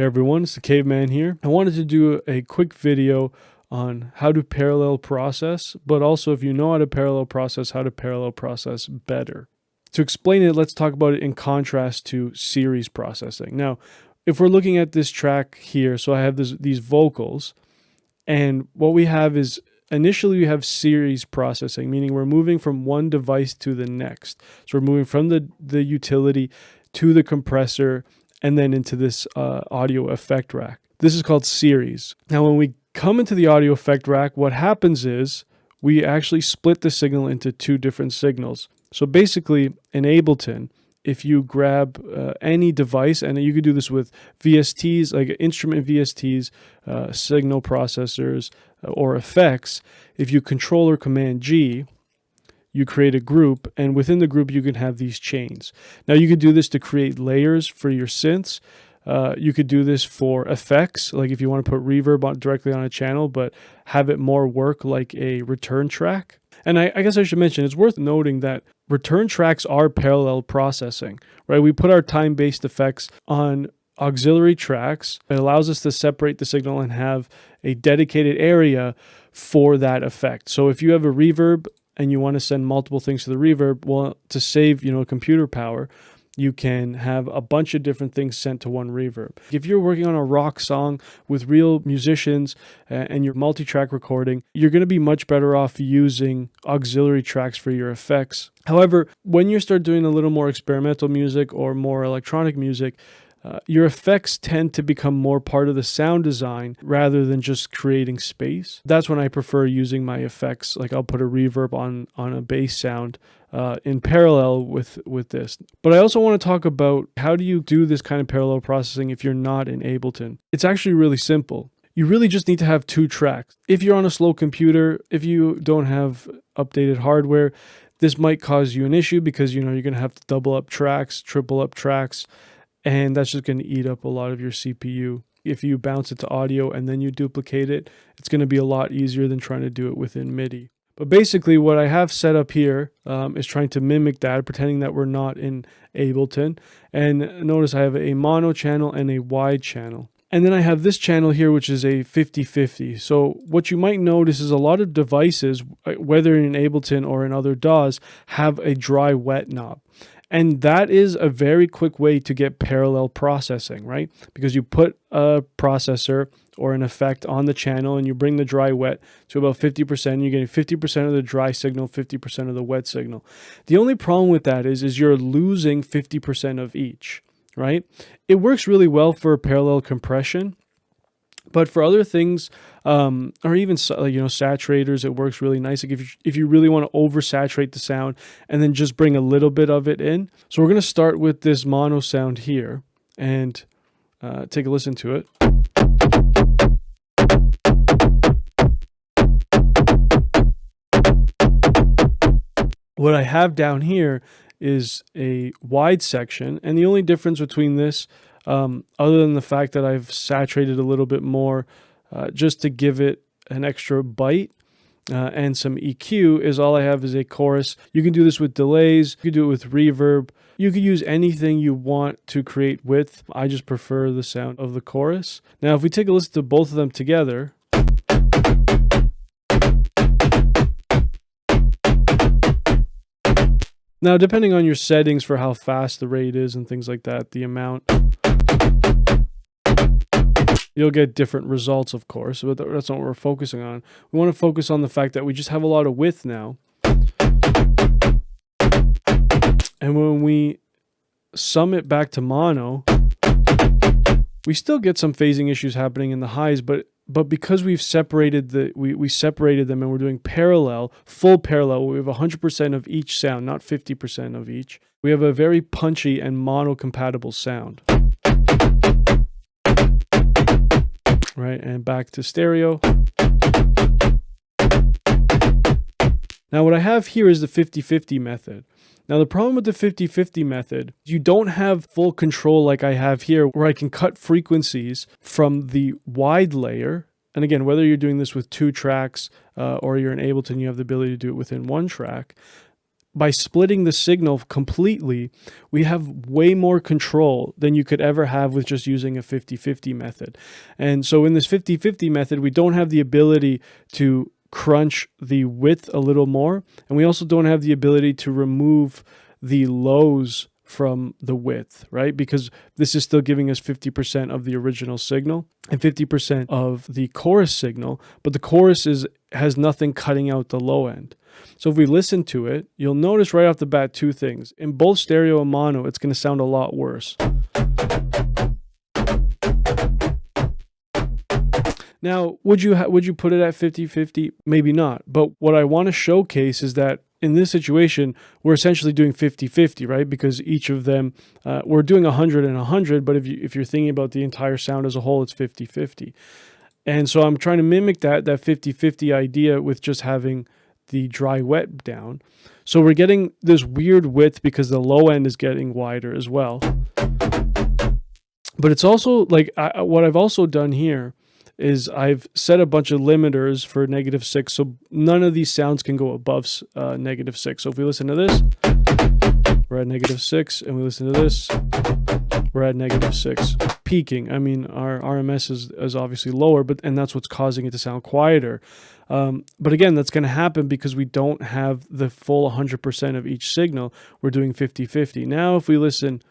Hey everyone, it's the Caveman here. I wanted to do a quick video on how to parallel process, but also if you know how to parallel process, how to parallel process better. To explain it, let's talk about it in contrast to series processing. Now, if we're looking at this track here, so I have these vocals, and what we have is initially we have series processing, meaning we're moving from one device to the next. So we're moving from the utility to the compressor and then into this audio effect rack. This is called series. Now, when we come into the audio effect rack, what happens is we actually split the signal into two different signals. So basically, in Ableton, if you grab any device, and you could do this with VSTs, like instrument VSTs, signal processors, or effects, if you Control or Command G, you create a group, and within the group you can have these chains. Now you could do this to create layers for your synths. You could do this for effects, like if you want to put reverb directly on a channel, but have it more work like a return track. And I guess I should mention, it's worth noting that return tracks are parallel processing, right? We put our time-based effects on auxiliary tracks. It allows us to separate the signal and have a dedicated area for that effect. So if you have a reverb and you want to send multiple things to the reverb, well, to save, computer power, you can have a bunch of different things sent to one reverb. If you're working on a rock song with real musicians and you're multi-track recording, you're going to be much better off using auxiliary tracks for your effects. However, when you start doing a little more experimental music or more electronic music, your effects tend to become more part of the sound design rather than just creating space. That's when I prefer using my effects. Like I'll put a reverb on a bass sound in parallel with this. But I also want to talk about how do you do this kind of parallel processing if you're not in Ableton. It's actually really simple. You really just need to have two tracks. If you're on a slow computer, if you don't have updated hardware, this might cause you an issue because you're going to have to double up tracks, triple up tracks, and that's just going to eat up a lot of your CPU. If you bounce it to audio and then you duplicate it, it's going to be a lot easier than trying to do it within MIDI. But basically what I have set up here is trying to mimic that, pretending that we're not in Ableton. And notice I have a mono channel and a wide channel. And then I have this channel here, which is a 50-50. So what you might notice is a lot of devices, whether in Ableton or in other DAWs, have a dry wet knob. And that is a very quick way to get parallel processing, right? Because you put a processor or an effect on the channel and you bring the dry wet to about 50%. You're getting 50% of the dry signal, 50% of the wet signal. The only problem with that is you're losing 50% of each, right? It works really well for parallel compression. But for other things, or even saturators, it works really nice. Like if you really want to oversaturate the sound and then just bring a little bit of it in. So we're going to start with this mono sound here and take a listen to it. What I have down here is a wide section, and the only difference between this, other than the fact that I've saturated a little bit more just to give it an extra bite and some EQ, is all I have is a chorus. You can do this with delays, you can do it with reverb, you can use anything you want to create width. I just prefer the sound of the chorus. Now if we take a listen to both of them together, now, depending on your settings for how fast the rate is and things like that, the amount, you'll get different results, of course, but that's not what we're focusing on. We want to focus on the fact that we just have a lot of width now. And when we sum it back to mono, we still get some phasing issues happening in the highs, but because we've separated we separated them and we're doing parallel, full parallel, we have 100% of each sound, not 50% of each. We have a very punchy and mono-compatible sound. Right, and back to stereo. Now what I have here is the 50-50 method. Now the problem with the 50-50 method, you don't have full control like I have here, where I can cut frequencies from the wide layer. And again, whether you're doing this with two tracks or you're in Ableton, you have the ability to do it within one track. by splitting the signal completely, we have way more control than you could ever have with just using a 50-50 method. And so in this 50-50 method, we don't have the ability to crunch the width a little more, and we also don't have the ability to remove the lows from the width, right? Because this is still giving us 50% of the original signal and 50% of the chorus signal, but the chorus has nothing cutting out the low end. So if we listen to it, you'll notice right off the bat two things. In both stereo and mono, it's going to sound a lot worse. Now, would you put it at 50-50? Maybe not. But what I want to showcase is that in this situation, we're essentially doing 50-50, right? Because each of them, we're doing 100 and 100, but if you're thinking about the entire sound as a whole, it's 50-50. And so I'm trying to mimic that 50-50 idea with just having the dry wet down. So we're getting this weird width because the low end is getting wider as well. But it's also like what I've also done here is I've set a bunch of limiters for -6, so none of these sounds can go above -6. So if we listen to this, we're at -6, and we listen to this, we're at -6. Peaking, I mean, our RMS is obviously lower, and that's what's causing it to sound quieter. But again, that's going to happen because we don't have the full 100% of each signal. We're doing 50-50. Now, if we listen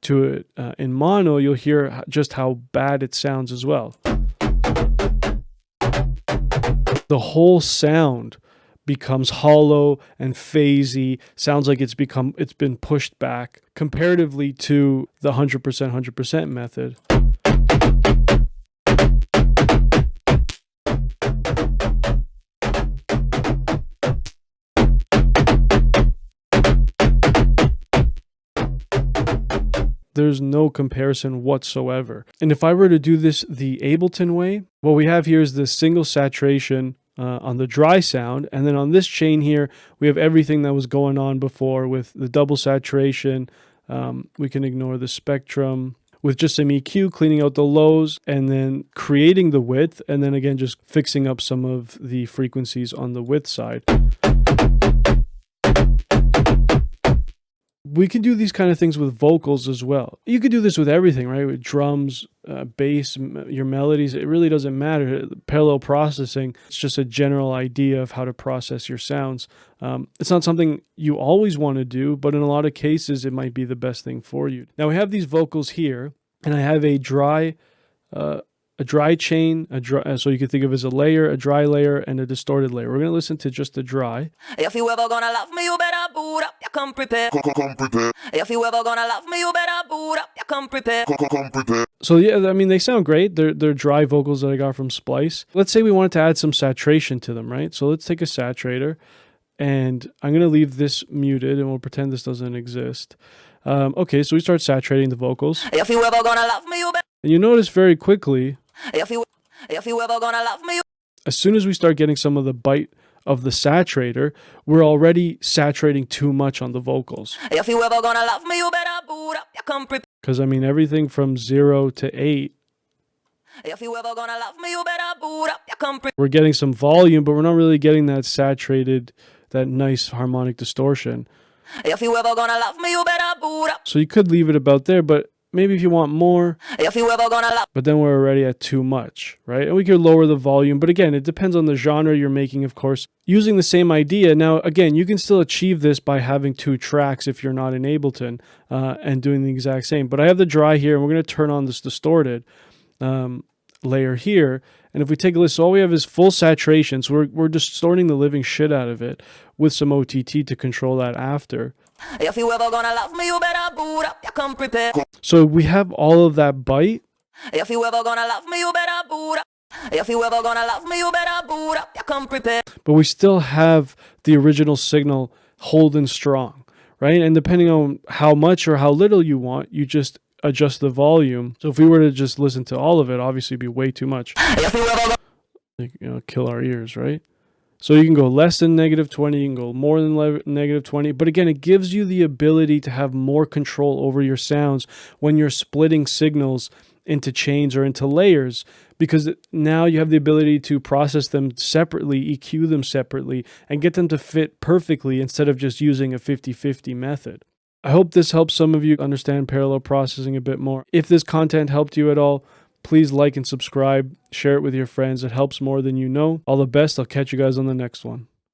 to it in mono, you'll hear just how bad it sounds as well. The whole sound becomes hollow and phasey, sounds like it's been pushed back comparatively to the 100% method. There's no comparison whatsoever. And if I were to do this the Ableton way, what we have here is the single saturation on the dry sound, and then on this chain here, we have everything that was going on before with the double saturation. We can ignore the spectrum with just some EQ, cleaning out the lows, and then creating the width, and then again, just fixing up some of the frequencies on the width side. We can do these kind of things with vocals as well. You could do this with everything, right? With drums, bass, your melodies. It really doesn't matter. Parallel processing, it's just a general idea of how to process your sounds. It's not something you always want to do, but in a lot of cases, it might be the best thing for you. Now we have these vocals here, and I have a dry chain, so you can think of as a layer, a dry layer, and a distorted layer. We're going to listen to just the dry. If you ever gonna love me, you better boot up, you come prepare. Come prepare. If you ever gonna love me, you better boot up, you come prepare. Come prepare. So yeah, I mean, they sound great. They're dry vocals that I got from Splice. Let's say we wanted to add some saturation to them, right? So let's take a saturator, and I'm going to leave this muted, and we'll pretend this doesn't exist. Okay, so we start saturating the vocals. If you ever gonna love me, you better. And you notice very quickly, If you ever gonna love me, as soon as we start getting some of the bite of the saturator, we're already saturating too much on the vocals. If you ever gonna love me, you better boot up, you come prepare. Because I mean, everything from 0 to 8, If you ever gonna love me, you better boot up, you come prepare. we're getting some volume, but we're not really getting that saturated, that nice harmonic distortion. If you ever gonna love me, you better boot up. So you could leave it about there, but maybe if you want more, If you ever gonna love, but then we're already at too much, right? And we could lower the volume, but again, it depends on the genre you're making, of course. Using the same idea, now again, you can still achieve this by having 2 tracks if you're not in Ableton and doing the exact same. But I have the dry here, and we're going to turn on this distorted layer here. And if we take a listen, all we have is full saturation, so we're distorting the living shit out of it with some OTT to control that after. if you ever gonna love me, you better boot up, you come prepare. So we have all of that bite. If you ever gonna love me, you better boot up. If you ever gonna love me, you better boot up, you come prepare. But we still have the original signal holding strong, right? And depending on how much or how little you want, you just adjust the volume. So if we were to just listen to all of it, obviously it'd be way too much. If you ever Like, kill our ears, right? So you can go less than -20, you can go more than -20. But again, it gives you the ability to have more control over your sounds when you're splitting signals into chains or into layers, because now you have the ability to process them separately, EQ them separately, and get them to fit perfectly instead of just using a 50-50 method. I hope this helps some of you understand parallel processing a bit more. If this content helped you at all, please like and subscribe, share it with your friends. It helps more than you know. All the best. I'll catch you guys on the next one.